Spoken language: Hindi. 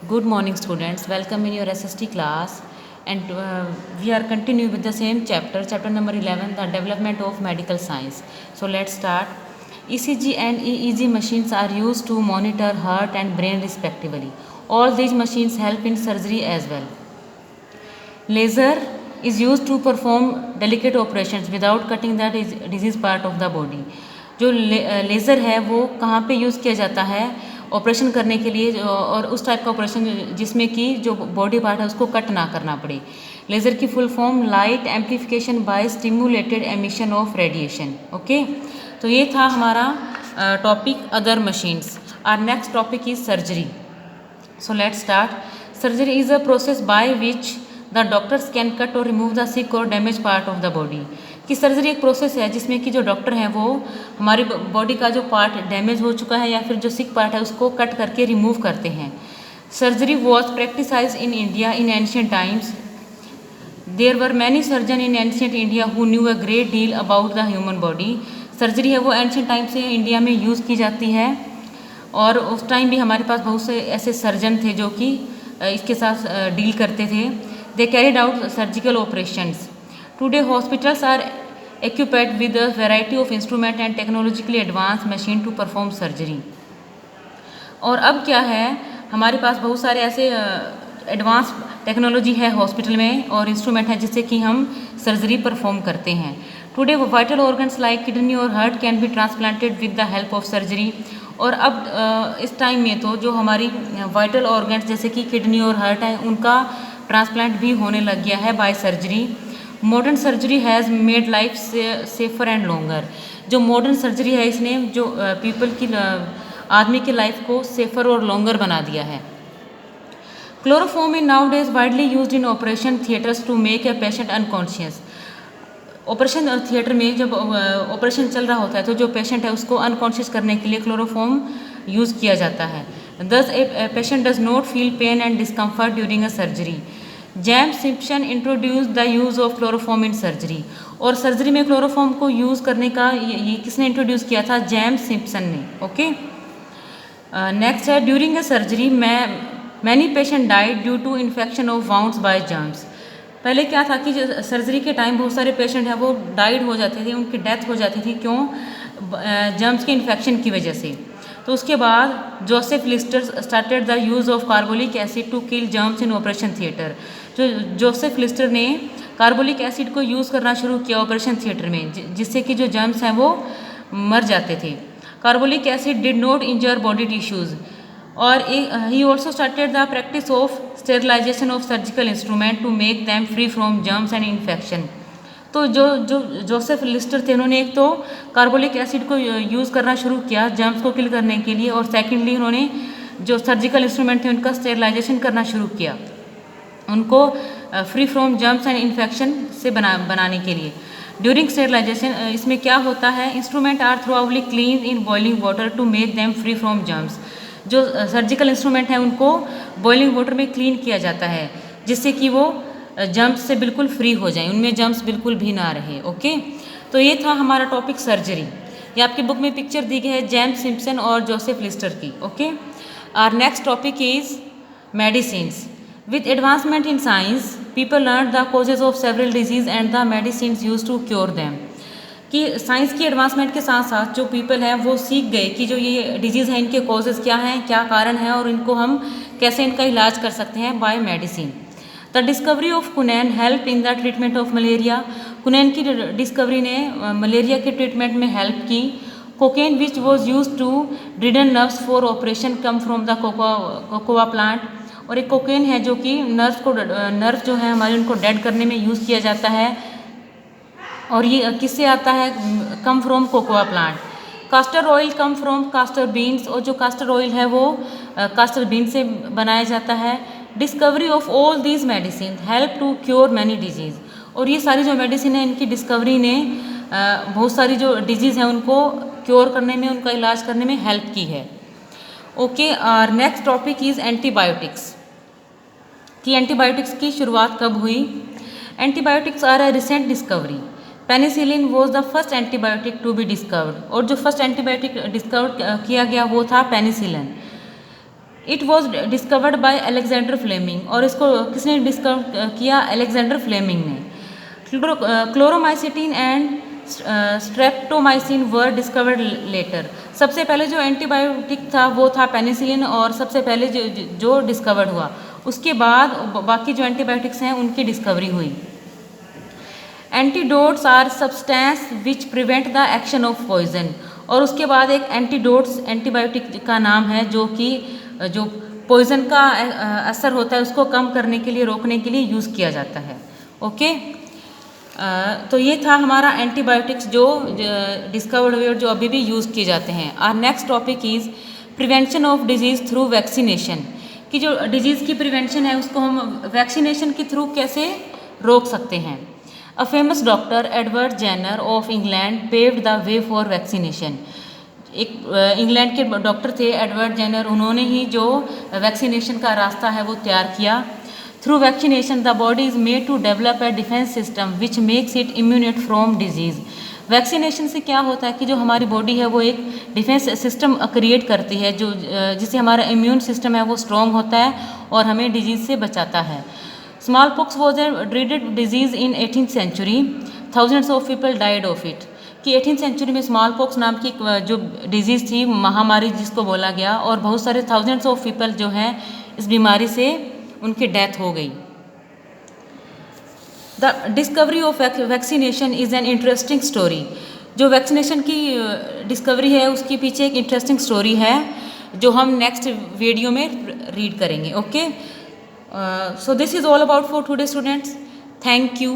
Good morning, students. Welcome in your SST class, and we are continuing with the same chapter number 11, the development of medical science. So let's start. ECG and EEG machines are used to monitor heart and brain respectively. All these machines help in surgery as well. Laser is used to perform delicate operations without cutting the disease part of the body. जो लेज़र है वो कहाँ पे यूज़ किया जाता है ऑपरेशन करने के लिए, और उस टाइप का ऑपरेशन जिसमें कि जो बॉडी पार्ट है उसको कट ना करना पड़े. लेज़र की full form light amplification by stimulated emission of radiation. Okay, तो ये था हमारा topic other machines. Our next topic is surgery. So let's start. Surgery is a process by which the doctors can cut or remove the sick or damaged part of the body. कि सर्जरी एक प्रोसेस है जिसमें कि जो डॉक्टर हैं वो हमारी बॉडी का जो पार्ट डैमेज हो चुका है या फिर जो सिक पार्ट है उसको कट करके रिमूव करते हैं. Surgery was practised in India in ancient times. There were many surgeon in ancient India who knew a great deal about the human body. Surgery है वो एंशियंट टाइम से इंडिया में यूज़ की जाती है, और उस टाइम भी हमारे पास बहुत से ऐसे सर्जन थे जो कि इसके साथ डील करते थे. They carried out surgical operations. Today hospitals are equipped with a variety of instrument and technologically advanced machine to perform surgery. और अब क्या है, हमारे पास बहुत सारे ऐसे एडवांस टेक्नोलॉजी है हॉस्पिटल में और इंस्ट्रूमेंट है जिससे कि हम सर्जरी परफॉर्म करते हैं. Today vital organs like kidney और heart can be transplanted with the help of surgery. और अब इस टाइम में तो जो हमारी वाइटल ऑर्गन्स जैसे कि किडनी और हार्ट है उनका ट्रांसप्लांट भी होने लग गया है by surgery. Modern surgery has made life safer and longer. जो मॉडर्न सर्जरी है इसने जो पीपल की आदमी की लाइफ को सेफर और लॉन्गर बना दिया है. Chloroform in now days widely use in operation theatres to make a patient unconscious. Operation theatre में जब ऑपरेशन चल रहा होता है तो जो पेशेंट है उसको अनकॉन्शियस करने के लिए क्लोरोफॉर्म यूज़ किया जाता है. Thus a patient does not feel pain and discomfort during a surgery. James Simpson introduce the use of chloroform in surgery. और सर्जरी में क्लोरोफॉर्म को यूज़ करने का ये किसने इंट्रोड्यूस किया था? जेम्स सिम्पसन ने. ओके, नेक्स्ट है during a surgery many patient died due to infection of wounds by germs. पहले क्या था कि सर्जरी के टाइम बहुत सारे पेशेंट हैं वो डाइड हो जाते थे, उनकी डेथ हो जाती थी. क्यों? जर्म्स के इन्फेक्शन की वजह से. तो उसके बाद Joseph Lister started the use of carbolic acid to kill germs in operation theatre. जो जोसेफ लिस्टर ने कार्बोलिक एसिड को यूज़ करना शुरू किया ऑपरेशन थिएटर में, जिससे कि जो जर्म्स हैं वो मर जाते थे. Carbolic acid did not injure body tissues. और he also started the practice of sterilisation of surgical instrument to make them free from germs and infection. तो जो जो जोसेफ लिस्टर थे उन्होंने एक तो कार्बोलिक एसिड को यूज़ करना शुरू किया जर्म्स को किल करने के लिए, और सेकेंडली उन्होंने जो सर्जिकल इंस्ट्रूमेंट थे उनका स्टेरिलाइजेशन करना शुरू किया उनको free from germs and infection से बनाने के लिए. ड्यूरिंग स्टेरिलाइजेशन इसमें क्या होता है? Instrument are thoroughly clean in boiling water to make them free from germs. जो सर्जिकल इंस्ट्रूमेंट है उनको बॉइलिंग वाटर में क्लीन किया जाता है जिससे कि वो जर्म्स से बिल्कुल फ्री हो जाएं, उनमें जर्म्स बिल्कुल भी ना रहे. ओके, तो ये था हमारा टॉपिक सर्जरी. ये आपकी बुक में पिक्चर दी गई है जेम्स सिम्पसन और जोसेफ लिस्टर की. Okay, our next topic is medicines. With advancement in science people learn the causes of several disease and the medicines use to cure them. कि साइंस की एडवांसमेंट के साथ साथ जो पीपल हैं वो सीख गए कि जो ये डिजीज़ हैं इनके कॉजेज़ क्या हैं, क्या कारण हैं, और इनको हम कैसे इनका इलाज कर सकते हैं by medicine. The discovery of quinine help in the treatment of malaria. कुनैन की डिस्कवरी ने मलेरिया के ट्रीटमेंट में हेल्प की. Cocaine which was use to deaden nerves for operation come from the cocoa plant. और एक कोकेन है जो कि नर्व जो है हमारे उनको डेड करने में यूज़ किया जाता है, और ये किससे आता है? Come from cocoa plant. Castor oil come from castor beans. और जो कास्टर ऑयल है वो कास्टर बीन से बनाया जाता है. Discovery of all these medicine help to cure many diseases. और ये सारी जो मेडिसिन है इनकी डिस्कवरी ने बहुत सारी जो डिजीज़ हैं उनको क्योर करने में, उनका इलाज करने में हेल्प की है. ओके, और नेक्स्ट टॉपिक इज़ एंटीबायोटिक्स. कि एंटीबायोटिक्स की शुरुआत कब हुई? Antibiotics are a recent discovery. Penicillin was the first antibiotic to be discovered. और जो फर्स्ट एंटीबायोटिक डिस्कवर किया गया वो था penicillin. It was discovered by Alexander Fleming, और इसको किसने डिस्कवर किया? अलेक्जेंडर फ्लेमिंग ने। Chloromycetin and streptomycin were discovered later. सबसे पहले जो एंटीबायोटिक था वो था पेनिसिलिन, और सबसे पहले जो डिस्कवर्ड हुआ, उसके बाद बाकी जो एंटीबायोटिक्स हैं उनकी डिस्कवरी हुई। Antidotes are substance which prevent the action of poison, और उसके बाद एक एंटीडोट्स एंटीबायोटिक का नाम है जो कि जो पॉइजन का असर होता है उसको कम करने के लिए, रोकने के लिए यूज़ किया जाता है। ओके, तो ये था हमारा एंटीबायोटिक्स जो डिस्कवर्ड हुए और जो अभी भी यूज़ किए जाते हैं। Our next topic is prevention of disease through vaccination, कि जो डिजीज़ की प्रिवेंशन है उसको हम वैक्सीनेशन के थ्रू कैसे रोक सकते हैं। A famous doctor Edward Jenner of England paved the way for vaccination. एक इंग्लैंड के डॉक्टर थे एडवर्ड जेनर, उन्होंने ही जो वैक्सीनेशन का रास्ता है वो तैयार किया। Through vaccination the body is made to develop a defence system which makes it immunate from disease. Vaccination से क्या होता है कि जो हमारी बॉडी है वो एक डिफेंस सिस्टम क्रिएट करती है, जो जिससे हमारा इम्यून सिस्टम है वो स्ट्रॉन्ग होता है और हमें डिजीज़ से बचाता है। Smallpox was a dreaded disease in 18th century, thousands of people died of it. कि 18th सेंचुरी में स्मॉल पॉक्स नाम की जो डिजीज़ थी, महामारी जिसको बोला गया, और बहुत सारे थाउजेंड्स ऑफ पीपल जो हैं इस बीमारी से उनकी डेथ हो गई। The discovery of vaccination is an interesting story. जो वैक्सीनेशन की डिस्कवरी है उसके पीछे एक इंटरेस्टिंग स्टोरी है जो हम नेक्स्ट वीडियो में रीड करेंगे। Okay, so this is all about for today students. Thank you.